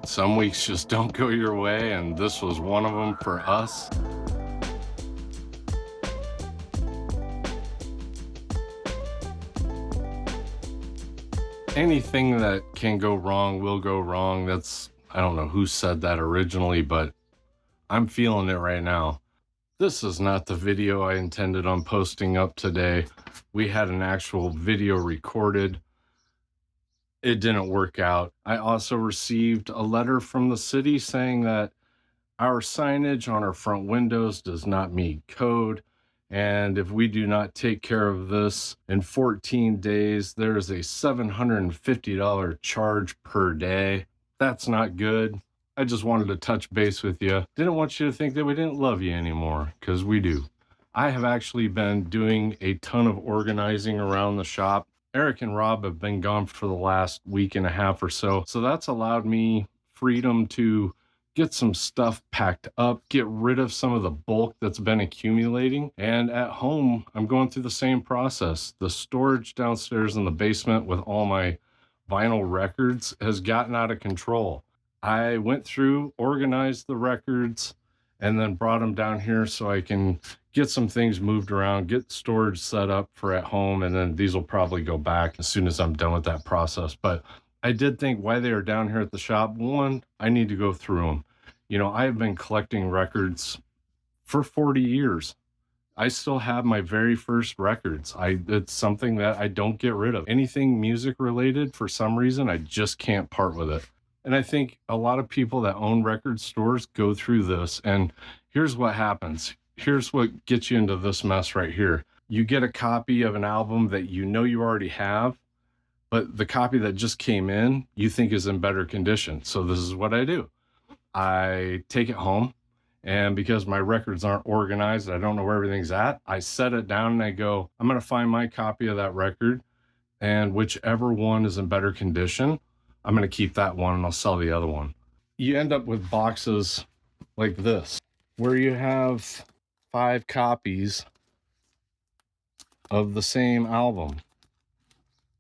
Some weeks just don't go your way, and this was one of them for us. Anything that can go wrong will go wrong. I don't know who said that originally, but I'm feeling it right now. This is not the video I intended on posting up today. We had an actual video recorded. It didn't work out. I also received a letter from the city saying that our signage on our front windows does not meet code. And if we do not take care of this in 14 days, there's a $750 charge per day. That's not good. I just wanted to touch base with you. Didn't want you to think that we didn't love you anymore, because we do. I have actually been doing a ton of organizing around the shop. Eric and Rob have been gone for the last week and a half or so. So that's allowed me freedom to get some stuff packed up, get rid of some of the bulk that's been accumulating. And at home, I'm going through the same process. The storage downstairs in the basement with all my vinyl records has gotten out of control. I went through, organized the records, and then brought them down here so I can get some things moved around, get storage set up for at home, and then these will probably go back as soon as I'm done with that process. But I did think why they are down here at the shop. One, I need to go through them. You know, I've been collecting records for 40 years. I still have my very first records. It's something that I don't get rid of. Anything music related, for some reason, I just can't part with it. And I think a lot of people that own record stores go through this. And here's what happens. Here's what gets you into this mess right here. You get a copy of an album that you know you already have, but the copy that just came in, you think is in better condition. So this is what I do. I take it home, and because my records aren't organized, I don't know where everything's at, I set it down and I go, I'm going to find my copy of that record, and whichever one is in better condition, I'm going to keep that one and I'll sell the other one. You end up with boxes like this, where you have 5 copies of the same album.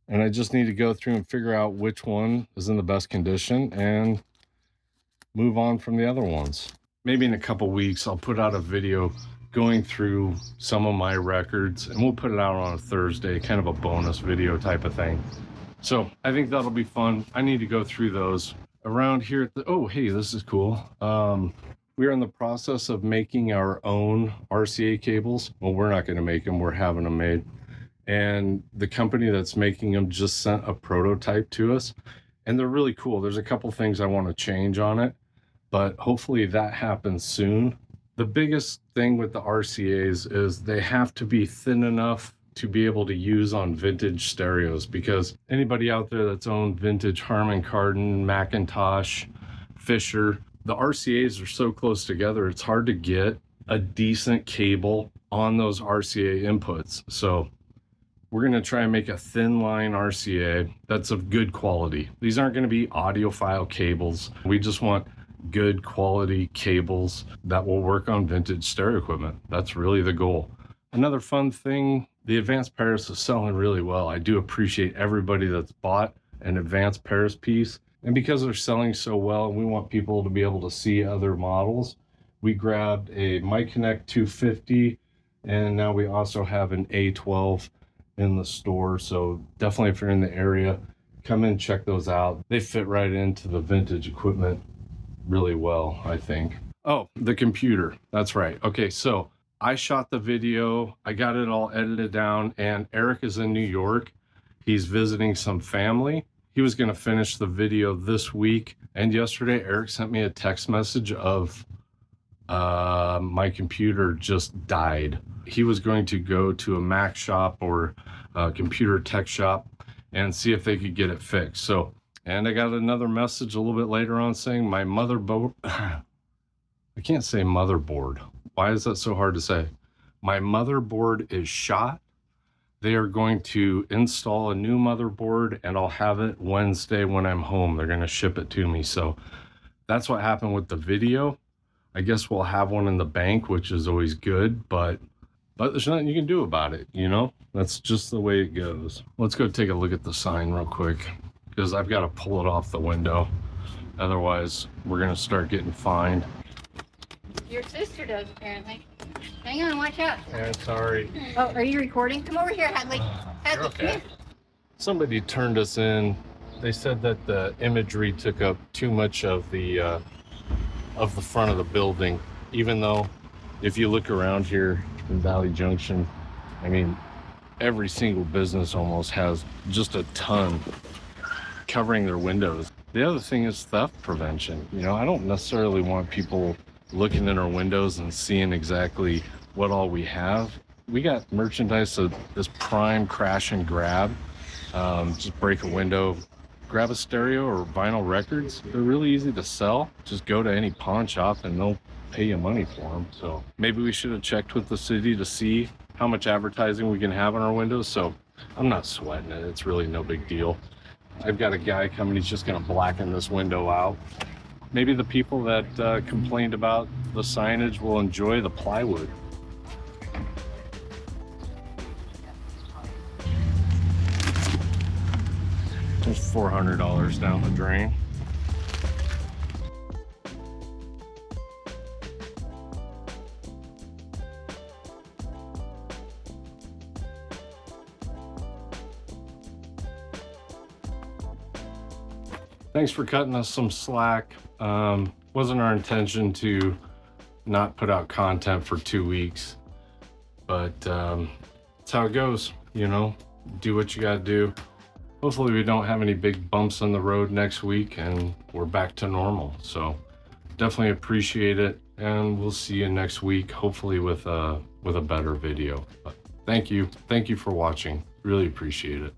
And I just need to go through and figure out which one is in the best condition and move on from the other ones. Maybe in a couple weeks, I'll put out a video going through some of my records, and we'll put it out on a Thursday, kind of a bonus video type of thing. So I think that'll be fun. I need to go through those around here. Oh, hey, this is cool. We're in the process of making our own RCA cables. Well, we're not going to make them. We're having them made. And the company that's making them just sent a prototype to us, and they're really cool. There's a couple things I want to change on it, but hopefully that happens soon. The biggest thing with the RCAs is they have to be thin enough to be able to use on vintage stereos, because anybody out there that's owned vintage Harman Kardon, Macintosh, Fisher, the RCAs are so close together, it's hard to get a decent cable on those RCA inputs. So we're going to try and make a thin line RCA that's of good quality. These aren't going to be audiophile cables. We just want good quality cables that will work on vintage stereo equipment. That's really the goal. Another fun thing, the Advanced Paris is selling really well. I do appreciate everybody that's bought an Advanced Paris piece. And because they're selling so well, and we want people to be able to see other models, we grabbed a MyConnect 250, and now we also have an A12 in the store. So definitely, if you're in the area, come in, check those out. They fit right into the vintage equipment really well, I think. Oh, the computer. That's right. Okay, so I shot the video. I got it all edited down, and Eric is in New York. He's visiting some family. He was going to finish the video this week, and yesterday Eric sent me a text message of my computer just died. He was going to go to a Mac shop or a computer tech shop and see if they could get it fixed. So, and I got another message a little bit later on saying my motherboard, I can't say motherboard. Why is that so hard to say? My motherboard is shot. They are going to install a new motherboard, and I'll have it Wednesday when I'm home. They're going to ship it to me. So that's what happened with the video. I guess we'll have one in the bank, which is always good, but there's nothing you can do about it, you know? That's just the way it goes. Let's go take a look at the sign real quick, because I've got to pull it off the window. Otherwise, we're gonna start getting fined. Your sister does, apparently. Hang on, watch out. Yeah, sorry. Oh, are you recording? Come over here, Hadley. Hadley, okay. come here. Somebody turned us in. They said that the imagery took up too much of the front of the building, even though if you look around here in Valley Junction, I mean, every single business almost has just a ton covering their windows. The other thing is theft prevention. You know, I don't necessarily want people looking in our windows and seeing exactly what all we have. We got merchandise of this prime crash and grab. Just break a window, grab a stereo or vinyl records. They're really easy to sell. Just go to any pawn shop and they'll pay you money for them. So maybe we should have checked with the city to see how much advertising we can have on our windows. So I'm not sweating it. It's really no big deal. I've got a guy coming. He's just going to blacken this window out. Maybe the people that complained about the signage will enjoy the plywood. There's $400 down the drain. Thanks for cutting us some slack. Wasn't our intention to not put out content for 2 weeks, but that's how it goes, you know, do what you gotta do. Hopefully we don't have any big bumps on the road next week and we're back to normal. So definitely appreciate it, and we'll see you next week, hopefully with a better video. But thank you for watching, really appreciate it.